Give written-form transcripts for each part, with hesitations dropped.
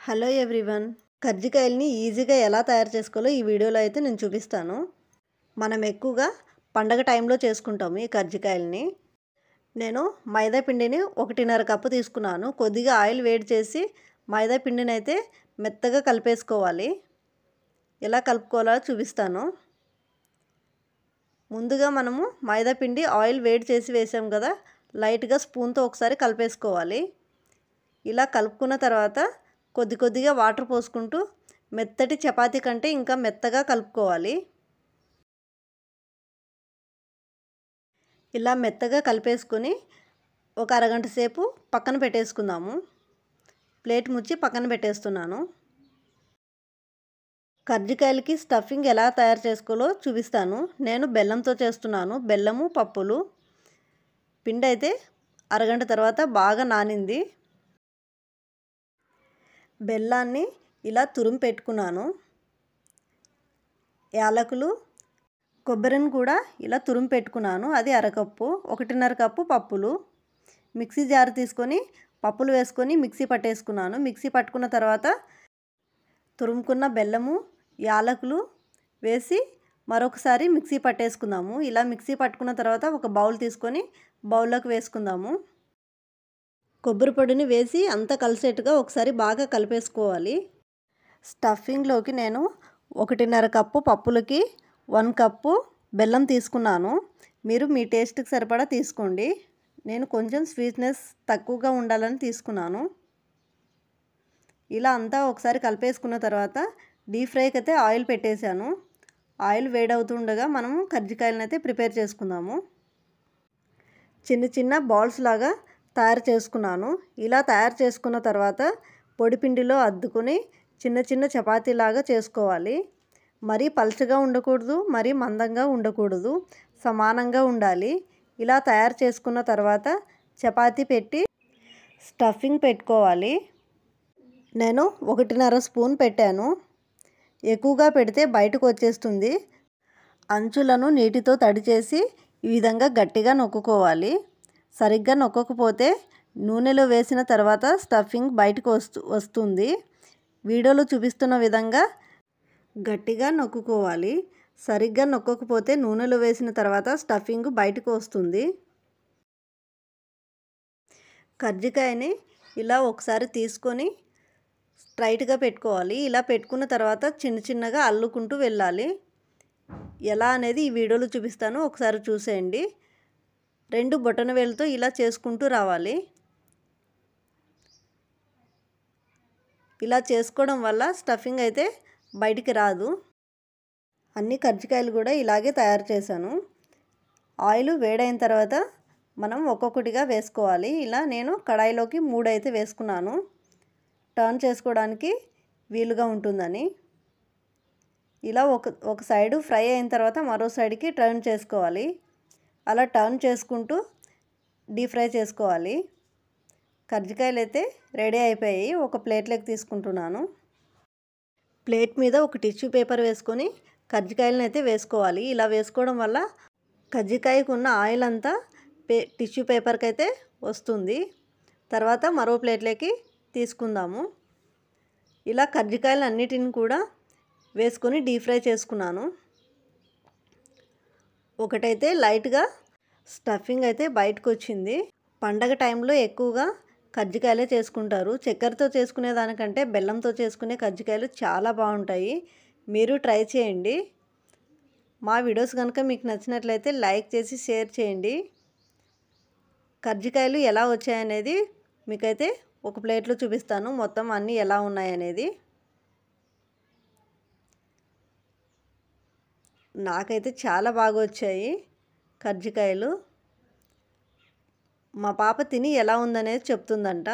Hello everyone, కజ్జికాయల్ని ఈజీగా ఎలా తయారు చేసుకోవాలో ఈ వీడియోలో అయితే నేను చూపిస్తాను. మనం ఎక్కువగా పండగ టైంలో చేసుకుంటాము ఈ కజ్జికాయల్ని. నేను మైదా పిండిని 1.5 కప్పు తీసుకున్నాను. కొద్దిగా ఆయిల్ వేడి చేసి మైదా పిండిని అయితే మెత్తగా కలిపేసుకోవాలి. ఎలా కలుపుకోవాలో చూపిస్తాను. ముందుగా మనము మైదా పిండి ఆయిల్ వేడి చేసి వేసాం కదా, లైట్గా స్పూన్తో ఒకసారి కలిపేసుకోవాలి. ఇలా కలుపుకున్న తర్వాత కొద్దిగా వాటర్ పోసుకుంటూ మెత్తటి చపాతీ కంటే ఇంకా మెత్తగా కలుపుకోవాలి. ఇలా మెత్తగా కలిపేసుకొని ఒక అరగంట సేపు పక్కన పెట్టేసుకుందాము. ప్లేట్ ముచ్చి పక్కన పెట్టేస్తున్నాను. కజ్జికాయలకి స్టఫింగ్ ఎలా తయారు చేసుకోవాలో చూపిస్తాను. నేను బెల్లంతో చేస్తున్నాను. బెల్లము, పప్పులు. పిండి అయితే అరగంట తర్వాత బాగా నానింది. బెల్లాన్ని ఇలా తురుము పెట్టుకున్నాను. యాలకులు, కొబ్బరిని కూడా ఇలా తురుము పెట్టుకున్నాను. అది అరకప్పు. 1.5 కప్పు పప్పులు. మిక్సీ జార్ తీసుకొని పప్పులు వేసుకొని మిక్సీ పట్టేసుకున్నాను. మిక్సీ పట్టుకున్న తర్వాత తురుముకున్న బెల్లము, యాలకులు వేసి మరొకసారి మిక్సీ పట్టేసుకుందాము. ఇలా మిక్సీ పట్టుకున్న తర్వాత ఒక బౌల్ తీసుకొని బౌల్లోకి వేసుకుందాము. కొబ్బరి పొడిని వేసి అంతా కలిసేట్టుగా ఒకసారి బాగా కలిపేసుకోవాలి. స్టఫింగ్లోకి నేను 1.5 కప్పు పప్పులకి 1 కప్పు బెల్లం తీసుకున్నాను. మీరు మీ టేస్ట్కి సరిపడా తీసుకోండి. నేను కొంచెం స్వీట్నెస్ తక్కువగా ఉండాలని తీసుకున్నాను. ఇలా అంతా ఒకసారి కలిపేసుకున్న తర్వాత డీప్ ఫ్రైకి అయితే ఆయిల్ పెట్టేశాను. ఆయిల్ వేడవుతుండగా మనము కజ్జికాయలను అయితే ప్రిపేర్ చేసుకుందాము. చిన్న బాల్స్ లాగా తయారు చేసుకున్నాను. ఇలా తయారు చేసుకున్న తర్వాత పొడిపిండిలో అద్దుకొని చిన్న చపాతీలాగా చేసుకోవాలి. మరీ పల్చగా ఉండకూడదు, మరీ మందంగా ఉండకూడదు, సమానంగా ఉండాలి. ఇలా తయారు చేసుకున్న తర్వాత చపాతీ పెట్టి స్టఫింగ్ పెట్టుకోవాలి. నేను 1.5 స్పూన్ పెట్టాను. ఎక్కువగా పెడితే బయటకు వచ్చేస్తుంది. అంచులను నీటితో తడి చేసి ఈ విధంగా గట్టిగా నొక్కుకోవాలి. సరిగ్గా నొక్కకపోతే నూనెలో వేసిన తర్వాత స్టఫింగ్ బయటకు వస్తుంది. వీడియోలో చూపిస్తున్న విధంగా గట్టిగా నొక్కుకోవాలి. సరిగ్గా నొక్కకపోతే నూనెలో వేసిన తర్వాత స్టఫింగ్ బయటకు వస్తుంది. కజ్జికాయని ఇలా ఒకసారి తీసుకొని స్ట్రైట్గా పెట్టుకోవాలి. ఇలా పెట్టుకున్న తర్వాత చిన్నగా అల్లుకుంటూ వెళ్ళాలి. ఎలా అనేది ఈ వీడియోలో చూపిస్తాను, ఒకసారి చూసేయండి. 2 బొటన వేలుతో ఇలా చేసుకుంటూ రావాలి. ఇలా చేసుకోవడం వల్ల స్టఫింగ్ అయితే బయటికి రాదు. అన్ని కజ్జికాయలు కూడా ఇలాగే తయారు చేశాను. ఆయిల్ వేడైన తర్వాత మనం ఒక్కొక్కటిగా వేసుకోవాలి. ఇలా నేను కడాయిలోకి 3 అయితే వేసుకున్నాను, టర్న్ చేసుకోవడానికి వీలుగా ఉంటుందని. ఇలా ఒక సైడు ఫ్రై అయిన తర్వాత మరో సైడ్కి టర్న్ చేసుకోవాలి. అలా టర్న్ చేసుకుంటూ డీప్ ఫ్రై చేసుకోవాలి. కజ్జికాయలు అయితే రెడీ అయిపోయాయి. ఒక ప్లేట్లోకి తీసుకుంటున్నాను. ప్లేట్ మీద ఒక టిష్యూ పేపర్ వేసుకొని కజ్జికాయలను అయితే వేసుకోవాలి. ఇలా వేసుకోవడం వల్ల కజ్జికాయకు ఉన్న ఆయిల్ అంతా టిష్యూ పేపర్కి అయితే వస్తుంది. తర్వాత మరో ప్లేట్లోకి తీసుకుందాము. ఇలా కజ్జికాయలు అన్నిటిని కూడా వేసుకొని డీప్ ఫ్రై చేసుకున్నాను. ఒకటైతే లైట్గా స్టఫింగ్ అయితే బయటకు వచ్చింది. పండగ టైంలో ఎక్కువగా కజ్జికాయలే చేసుకుంటారు. చక్కెరతో చేసుకునే దానికంటే బెల్లంతో చేసుకునే కజ్జికాయలు చాలా బాగుంటాయి. మీరు ట్రై చేయండి. మా వీడియోస్ కనుక మీకు నచ్చినట్లయితే లైక్ చేసి షేర్ చేయండి. కజ్జికాయలు ఎలా వచ్చాయనేది మీకైతే ఒక ప్లేట్లో చూపిస్తాను, మొత్తం అన్నీ ఎలా ఉన్నాయనేది. నాకైతే చాలా బాగా వచ్చాయి కజ్జికాయలు. మా పాప తిని ఎలా ఉందనేది చెప్తుందంట.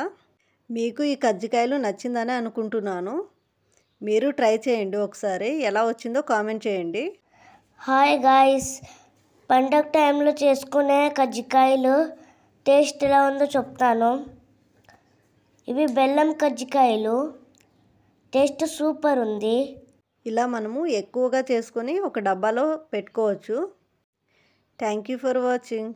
మీకు ఈ కజ్జికాయలు నచ్చిందని అనుకుంటున్నాను. మీరు ట్రై చేయండి. ఒకసారి ఎలా వచ్చిందో కామెంట్ చేయండి. హాయ్ గాయ్స్, పండగ టైంలో చేసుకునే కజ్జికాయలు టేస్ట్ ఎలా ఉందో చెప్తాను. ఇవి బెల్లం కజ్జికాయలు. టేస్ట్ సూపర్ ఉంది. ఇలా మనము ఎక్కువగా చేసుకొని ఒక డబ్బాలో పెట్టుకోవచ్చు. Thank you for watching.